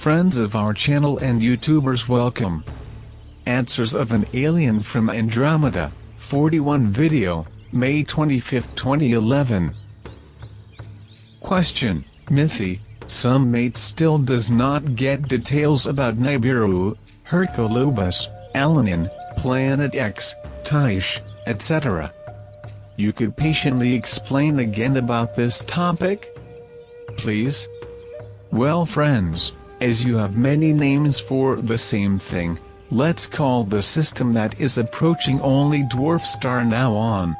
Friends of our channel and YouTubers, welcome. Answers of an alien from Andromeda, 41 video, May 25, 2011. Question: Mythi, some mate still does not get details about Nibiru, Hercolobus, Alanin, Planet X, Taish, etc. You could patiently explain again about this topic? Please? Well friends, as you have many names for the same thing, let's call the system that is approaching only dwarf star now on.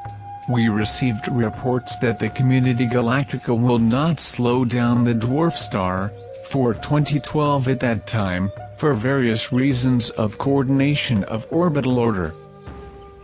We received reports that the community Galactica will not slow down the dwarf star, for 2012 at that time, for various reasons of coordination of orbital order.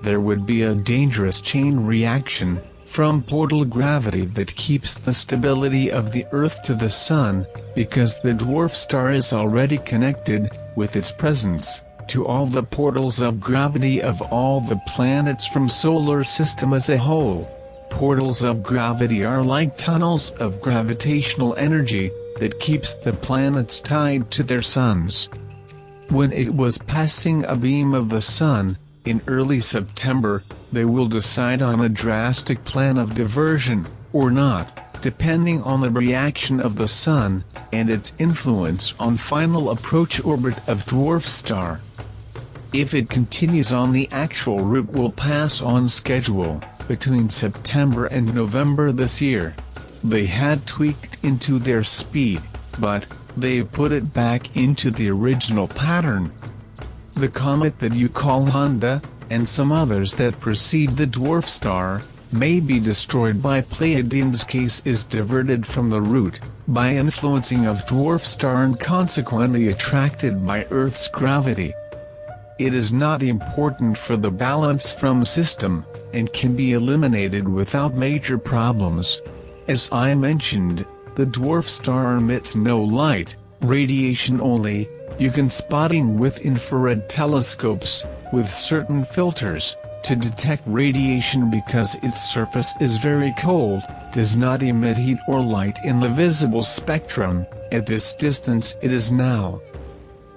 There would be a dangerous chain reaction from portal gravity that keeps the stability of the Earth to the Sun, because the dwarf star is already connected, with its presence, to all the portals of gravity of all the planets from solar system as a whole. Portals of gravity are like tunnels of gravitational energy, that keeps the planets tied to their suns. When it was passing a beam of the Sun, in early September, they will decide on a drastic plan of diversion, or not, depending on the reaction of the Sun, and its influence on final approach orbit of dwarf star. If it continues on, the actual route will pass on schedule, between September and November this year. They had tweaked into their speed, but they put it back into the original pattern. The comet that you call Honda, and some others that precede the dwarf star, may be destroyed by Pleiadians. Case is diverted from the route, by influencing of dwarf star and consequently attracted by Earth's gravity. It is not important for the balance from system, and can be eliminated without major problems. As I mentioned, the dwarf star emits no light, radiation only. You can spotting with infrared telescopes, with certain filters, to detect radiation because its surface is very cold, does not emit heat or light in the visible spectrum. At this distance it is now.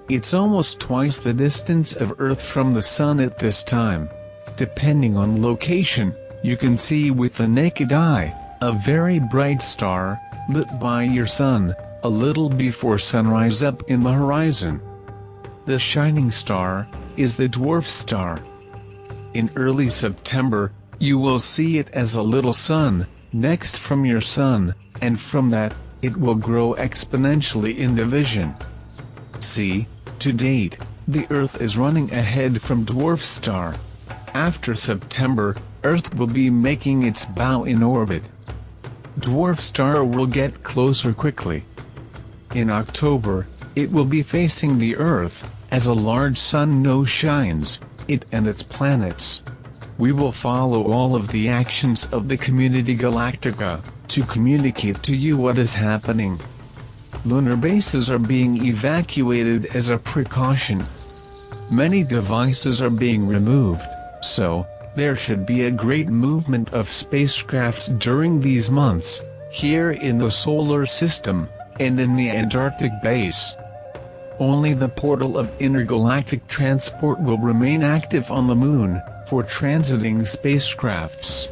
It's almost twice the distance of Earth from the Sun at this time. Depending on location, you can see with the naked eye, a very bright star, lit by your Sun, a little before sunrise up in the horizon. The shining star is the dwarf star. In early September, you will see it as a little sun, next from your Sun, and from that, it will grow exponentially in the vision. See, to date, the Earth is running ahead from dwarf star. After September, Earth will be making its bow in orbit. Dwarf star will get closer quickly. In October, it will be facing the Earth, as a large sun nose shines, it and its planets. We will follow all of the actions of the community Galactica, to communicate to you what is happening. Lunar bases are being evacuated as a precaution. Many devices are being removed, so there should be a great movement of spacecrafts during these months, here in the solar system, and in the Antarctic base. Only the portal of intergalactic transport will remain active on the Moon, for transiting spacecrafts.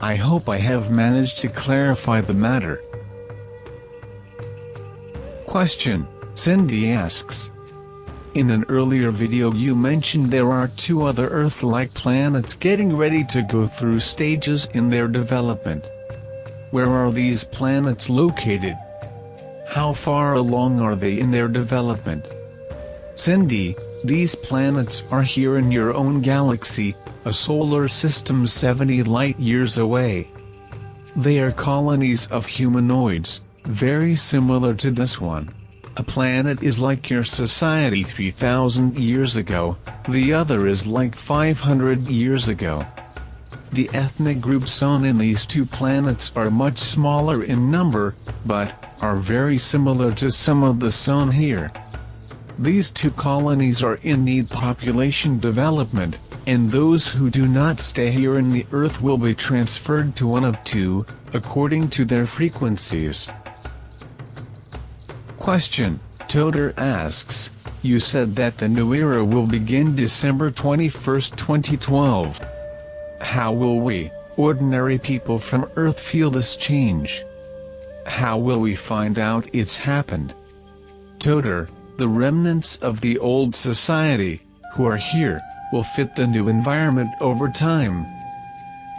I hope I have managed to clarify the matter. Question: Cindy asks, in an earlier video you mentioned there are 2 other Earth-like planets getting ready to go through stages in their development. Where are these planets located? How far along are they in their development? Cindy, these planets are here in your own galaxy, a solar system 70 light-years away. They are colonies of humanoids, very similar to this one. A planet is like your society 3,000 years ago, the other is like 500 years ago. The ethnic groups shown in these 2 planets are much smaller in number, but are very similar to some of the shown here. These 2 colonies are in need population development, and those who do not stay here in the Earth will be transferred to one of 2, according to their frequencies. Question: Toter asks, you said that the new era will begin December 21st, 2012. How will we, ordinary people from Earth, feel this change? How will we find out it's happened? Toter, the remnants of the old society, who are here, will fit the new environment over time.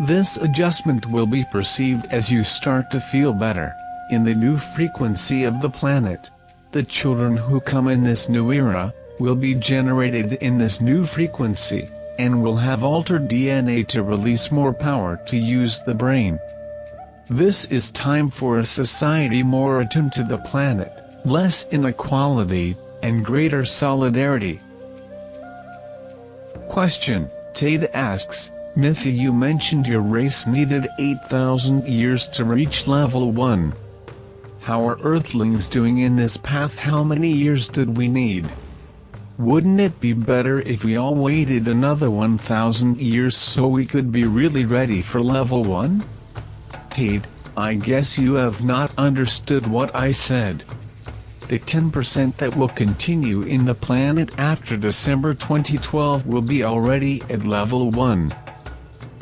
This adjustment will be perceived as you start to feel better, in the new frequency of the planet. The children who come in this new era, will be generated in this new frequency, and will have altered DNA to release more power to use the brain. This is time for a society more attuned to the planet, less inequality, and greater solidarity. Question, Tate asks, Mithy, you mentioned your race needed 8,000 years to reach level 1. How are Earthlings doing in this path? How many years did we need? Wouldn't it be better if we all waited another 1,000 years so we could be really ready for level 1? Tate, I guess you have not understood what I said. The 10% that will continue in the planet after December 2012 will be already at level 1.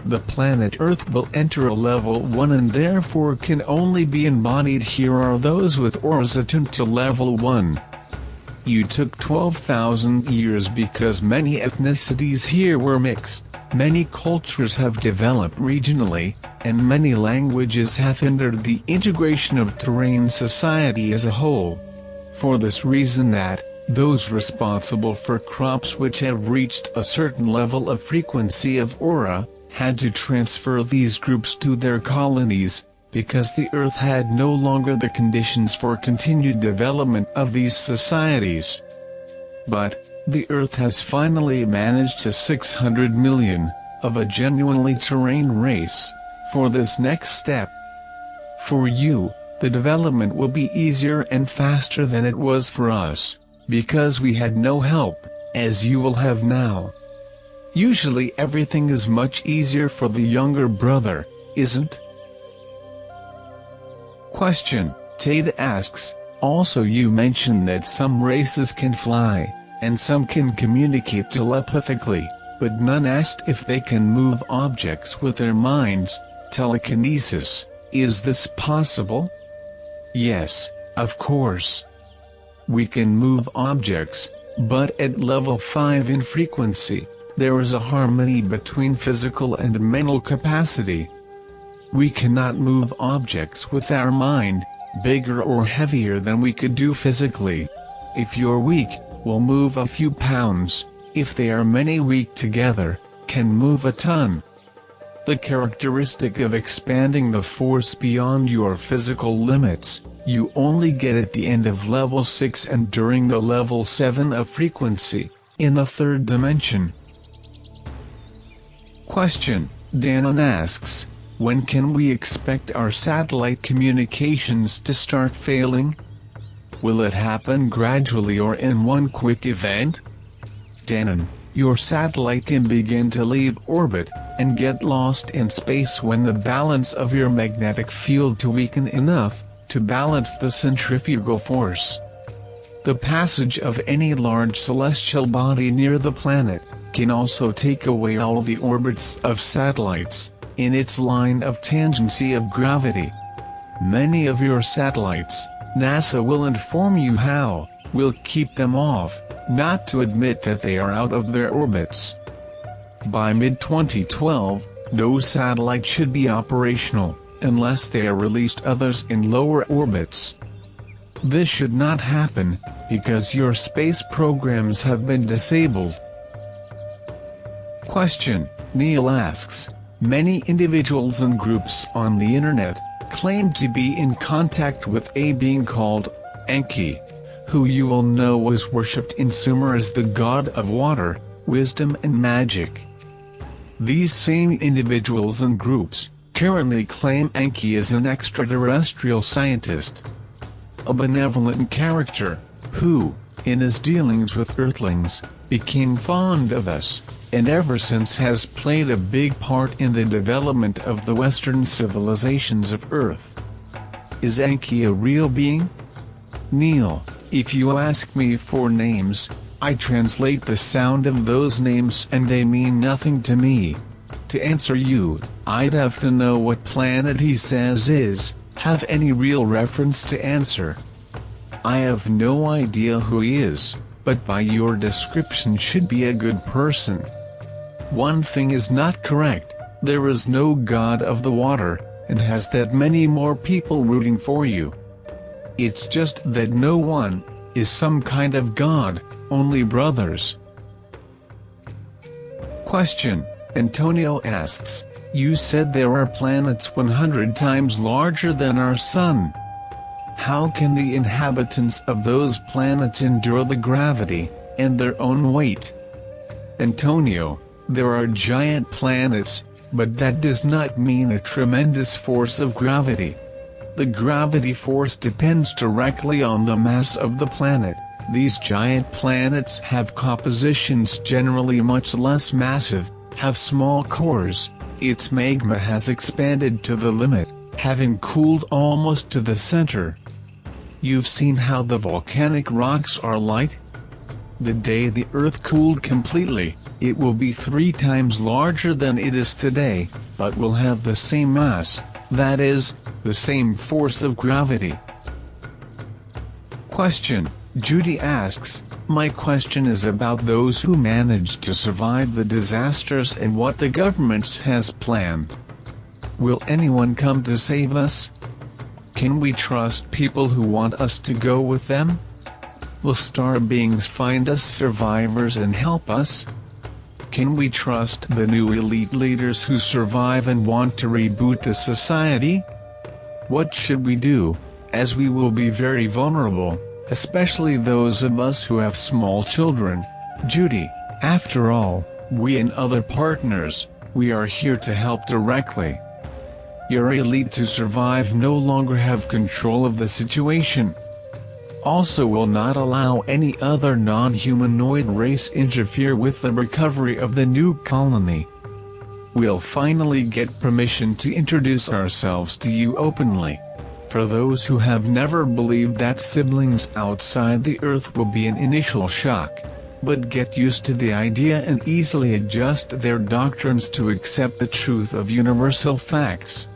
The planet Earth will enter a level 1 and therefore can only be embodied. Here are those with auras attuned to level 1. You took 12,000 years because many ethnicities here were mixed, many cultures have developed regionally, and many languages have hindered the integration of terrain society as a whole. For this reason that, those responsible for crops which have reached a certain level of frequency of aura, had to transfer these groups to their colonies, because the Earth had no longer the conditions for continued development of these societies. But, the Earth has finally managed to 600 million, of a genuinely terrain race, for this next step. For you, the development will be easier and faster than it was for us, because we had no help, as you will have now. Usually everything is much easier for the younger brother, isn't? Question, Tate asks, also you mentioned that some races can fly, and some can communicate telepathically, but none asked if they can move objects with their minds, telekinesis. Is this possible? Yes, of course. We can move objects, but at level 5 in frequency, there is a harmony between physical and mental capacity. We cannot move objects with our mind, bigger or heavier than we could do physically. If you're weak, we'll move a few pounds, if they are many weak together, can move a ton. The characteristic of expanding the force beyond your physical limits, you only get at the end of level 6 and during the level 7 of frequency, in the third dimension. Question, Danon asks, when can we expect our satellite communications to start failing? Will it happen gradually or in one quick event? Danon, your satellite can begin to leave orbit, and get lost in space when the balance of your magnetic field to weaken enough, to balance the centrifugal force. The passage of any large celestial body near the planet, can also take away all the orbits of satellites, in its line of tangency of gravity. Many of your satellites, NASA will inform you how, will keep them off, not to admit that they are out of their orbits. By mid-2012, no satellite should be operational, unless they are released others in lower orbits. This should not happen, because your space programs have been disabled. Question, Neil asks, many individuals and groups on the internet, claim to be in contact with a being called Enki, who you will know was worshipped in Sumer as the god of water, wisdom and magic. These same individuals and groups, currently claim Enki is an extraterrestrial scientist, a benevolent character, who, in his dealings with Earthlings, became fond of us, and ever since has played a big part in the development of the Western civilizations of Earth. Is Enki a real being? Neil, if you ask me for names, I translate the sound of those names and they mean nothing to me. To answer you, I'd have to know what planet he says is, have any real reference to answer. I have no idea who he is, but by your description should be a good person. One thing is not correct, there is no god of the water, and has that many more people rooting for you. It's just that no one is some kind of god, only brothers. Question. Antonio asks, you said there are planets 100 times larger than our Sun. How can the inhabitants of those planets endure the gravity and their own weight? Antonio, there are giant planets, but that does not mean a tremendous force of gravity. The gravity force depends directly on the mass of the planet. These giant planets have compositions generally much less massive, have small cores, its magma has expanded to the limit, having cooled almost to the center. You've seen how the volcanic rocks are light? The day the Earth cooled completely, it will be 3 times larger than it is today, but will have the same mass, that is, the same force of gravity. Question. Judy asks, my question is about those who managed to survive the disasters and what the government has planned. Will anyone come to save us? Can we trust people who want us to go with them? Will star beings find us survivors and help us? Can we trust the new elite leaders who survive and want to reboot the society? What should we do, as we will be very vulnerable, especially those of us who have small children? Judy, after all, we and other partners, we are here to help directly. Your elite to survive no longer have control of the situation. Also will not allow any other non-humanoid race interfere with the recovery of the new colony. We'll finally get permission to introduce ourselves to you openly. For those who have never believed that siblings outside the Earth will be an initial shock, but get used to the idea and easily adjust their doctrines to accept the truth of universal facts.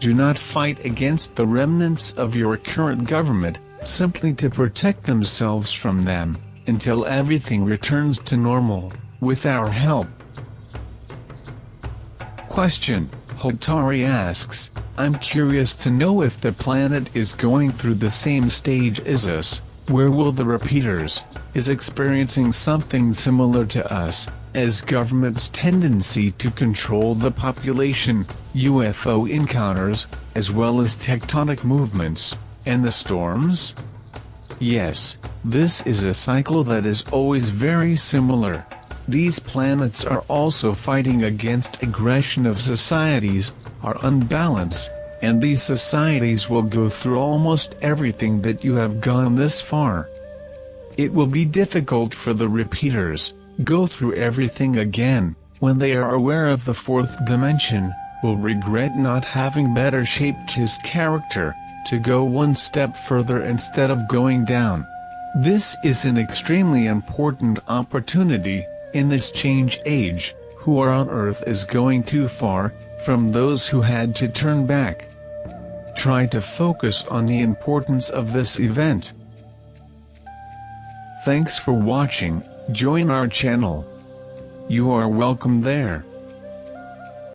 Do not fight against the remnants of your current government, simply to protect themselves from them, until everything returns to normal, with our help. Question. Hotari asks, I'm curious to know if the planet is going through the same stage as us, where will the repeaters, is experiencing something similar to us, as government's tendency to control the population, UFO encounters, as well as tectonic movements, and the storms? Yes, this is a cycle that is always very similar. These planets are also fighting against aggression of societies, are unbalanced, and these societies will go through almost everything that you have gone this far. It will be difficult for the repeaters, go through everything again, when they are aware of the 4th dimension, will regret not having better shaped his character, to go one step further instead of going down. This is an extremely important opportunity, in this change age, who are on Earth is going too far, from those who had to turn back. Try to focus on the importance of this event. Thanks for watching, join our channel. You are welcome there.